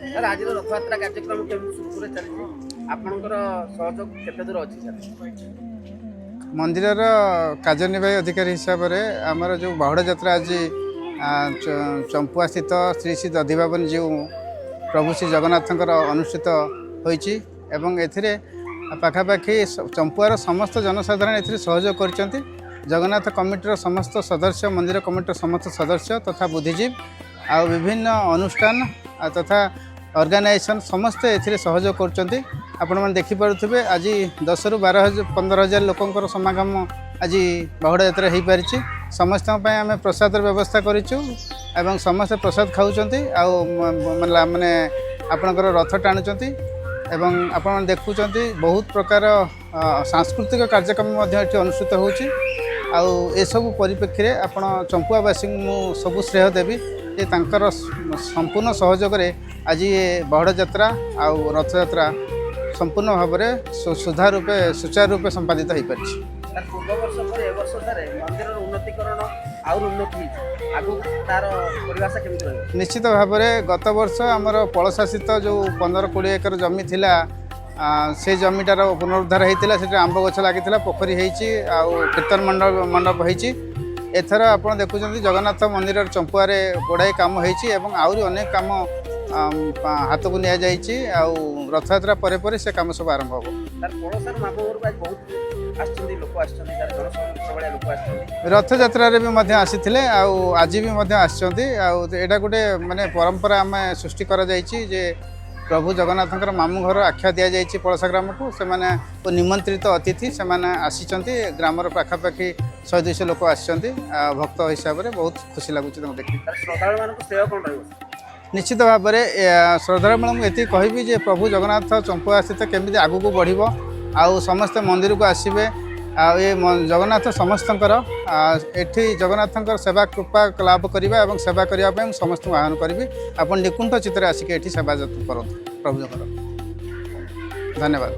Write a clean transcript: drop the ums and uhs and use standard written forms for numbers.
Sir आज रथयात्रा कार्यक्रम केମିତି ସୁରୁଖୁରୁରେ ଚାଲିଛି ଆପଣଙ୍କର ସହଯୋଗ କେତେ ଦୂର ଅଛି ସାର୍? ମନ୍ଦିରର କାର୍ଯ୍ୟନିର୍ବାହୀ ଅଧିକାରୀ ହିସାବରେ ଆମର ଯେଉଁ ବାହୁଡ଼ା ଯାତ୍ରା ଆଜି ଚମ୍ପୁଆ ସ୍ଥିତ ଶ୍ରୀ ଶ୍ରୀ ଦଧିବାବନ ଯେଉଁ ପ୍ରଭୁ ଶ୍ରୀ ଜଗନ୍ନାଥଙ୍କର ଅନୁଷ୍ଠିତ ହୋଇଛି ଏବଂ ଏଥିରେ ପାଖାପାଖି ଚମ୍ପୁଆର ସମସ୍ତ ଜନସାଧାରଣ ଏଥିରେ ସହଯୋଗ କରିଛନ୍ତି। ଜଗନ୍ନାଥ କମିଟିର ସମସ୍ତ ସଦସ୍ୟ, ମନ୍ଦିର କମିଟିର ସମସ୍ତ ସଦସ୍ୟ ତଥା ବୁଦ୍ଧିଜୀବୀ ଆଉ ବିଭିନ୍ନ ଅନୁଷ୍ଠାନ ତଥା ଅର୍ଗାନାଇଜେସନ୍ ସମସ୍ତେ ଏଥିରେ ସହଯୋଗ କରୁଛନ୍ତି। ଆପଣମାନେ ଦେଖିପାରୁଥିବେ ଆଜି 10ରୁ 15,000 ଲୋକଙ୍କର ସମାଗମ ଆଜି ବାହୁଡ଼ା ଯାତ୍ରା ହୋଇପାରିଛି। ସମସ୍ତଙ୍କ ପାଇଁ ଆମେ ପ୍ରସାଦର ବ୍ୟବସ୍ଥା କରିଛୁ ଏବଂ ସମସ୍ତେ ପ୍ରସାଦ ଖାଉଛନ୍ତି ଆଉ ମାନେ ଆପଣଙ୍କର ରଥ ଟାଣୁଛନ୍ତି ଏବଂ ଆପଣମାନେ ଦେଖୁଛନ୍ତି ବହୁତ ପ୍ରକାର ସାଂସ୍କୃତିକ କାର୍ଯ୍ୟକ୍ରମ ମଧ୍ୟ ଏଠି ଅନୁଷ୍ଠିତ ହେଉଛି। ଆଉ ଏସବୁ ପରିପ୍ରେକ୍ଷୀରେ ଆପଣ ଚମ୍ପୁଆବାସୀଙ୍କୁ ମୁଁ ସବୁ ଶ୍ରେୟ ଦେବି ଯେ ତାଙ୍କର ସମ୍ପୂର୍ଣ୍ଣ ସହଯୋଗରେ ଆଜି ବାହୁଡ଼ା ଯାତ୍ରା ଆଉ ରଥଯାତ୍ରା ସମ୍ପୂର୍ଣ୍ଣ ଭାବରେ ସୁଚାରୁ ରୂପେ ସମ୍ପାଦିତ ହୋଇପାରିଛି। ସାର୍ ପୂର୍ବ ବର୍ଷ ପରେ ଏ ବର୍ଷ ସାର୍ ମନ୍ଦିରର ଉନ୍ନତିକରଣ ଆହୁରି ଉନ୍ନତି ହେଇଛି, ଆଗକୁ ତାର ପରିଭାଷା କେମିତି ରହିବ? ନିଶ୍ଚିତ ଭାବରେ ଗତ ବର୍ଷ ଆମର ପଳଶାସିତ ଯେଉଁ 15-20 ଏକର ଜମି ଥିଲା ସେ ଜମିଟାର ପୁନରୁଦ୍ଧାର ହୋଇଥିଲା। ସେଠି ଆମ୍ବ ଗଛ ଲାଗିଥିଲା, ପୋଖରୀ ହେଇଛି ଆଉ କୀର୍ତ୍ତନ ମଣ୍ଡପ ହେଇଛି। ଏଥର ଆପଣ ଦେଖୁଛନ୍ତି ଜଗନ୍ନାଥ ମନ୍ଦିରର ଚମ୍ପୁଆରେ ଗୁଡ଼ାଏ କାମ ହେଇଛି ଏବଂ ଆହୁରି ଅନେକ କାମ ହାତକୁ ନିଆଯାଇଛି ଆଉ ରଥଯାତ୍ରା ପରେ ପରେ ସେ କାମ ସବୁ ଆରମ୍ଭ ହେବ। ସାର୍ ପଳସାର ମାମୁଁ ଘରକୁ ଆଜି ବହୁତ ଆସିଛନ୍ତି, ଲୋକ ଆସିଛନ୍ତି, ତାର ଜନସଂଖ୍ୟା ଭଳିଆ ଲୋକ ଆସିଛନ୍ତି। ରଥଯାତ୍ରାରେ ବି ମଧ୍ୟ ଆସିଥିଲେ ଆଉ ଆଜି ବି ମଧ୍ୟ ଆସିଛନ୍ତି। ଆଉ ଏଇଟା ଗୋଟେ ମାନେ ପରମ୍ପରା ଆମେ ସୃଷ୍ଟି କରାଯାଇଛି ଯେ ପ୍ରଭୁ ଜଗନ୍ନାଥଙ୍କର ମାମୁଁ ଘର ଆଖ୍ୟା ଦିଆଯାଇଛି ପଳସା ଗ୍ରାମକୁ। ସେମାନେ ନିମନ୍ତ୍ରିତ ଅତିଥି, ସେମାନେ ଆସିଛନ୍ତି। ଗ୍ରାମର ପାଖାପାଖି 100-200 ଲୋକ ଆସିଛନ୍ତି ଭକ୍ତ ହିସାବରେ। ବହୁତ ଖୁସି ଲାଗୁଛି ତାଙ୍କୁ ଦେଖି। ଶ୍ରଦ୍ଧାଳୁମାନଙ୍କୁ ଶ୍ରେୟ କ'ଣ ରହିବ? ନିଶ୍ଚିତ ଭାବରେ ଶ୍ରଦ୍ଧାଳୁମାନଙ୍କୁ ଏତିକି କହିବି ଯେ ପ୍ରଭୁ ଜଗନ୍ନାଥ ଚମ୍ପୁଆ ସ୍ଥିତ କେମିତି ଆଗକୁ ବଢ଼ିବ ଆଉ ସମସ୍ତେ ମନ୍ଦିରକୁ ଆସିବେ ଆଉ ଏ ଜଗନ୍ନାଥ ସମସ୍ତଙ୍କର ଏଠି ଜଗନ୍ନାଥଙ୍କର ସେବା କୃପା ଲାଭ କରିବା ଏବଂ ସେବା କରିବା ପାଇଁ ମୁଁ ସମସ୍ତଙ୍କୁ ଆହ୍ୱାନ କରିବି। ଆପଣ ନିକୁଣ୍ଠ ଚିତ୍ତରେ ଆସିକି ଏଠି ସେବା କରନ୍ତୁ ପ୍ରଭୁଙ୍କର। ଧନ୍ୟବାଦ।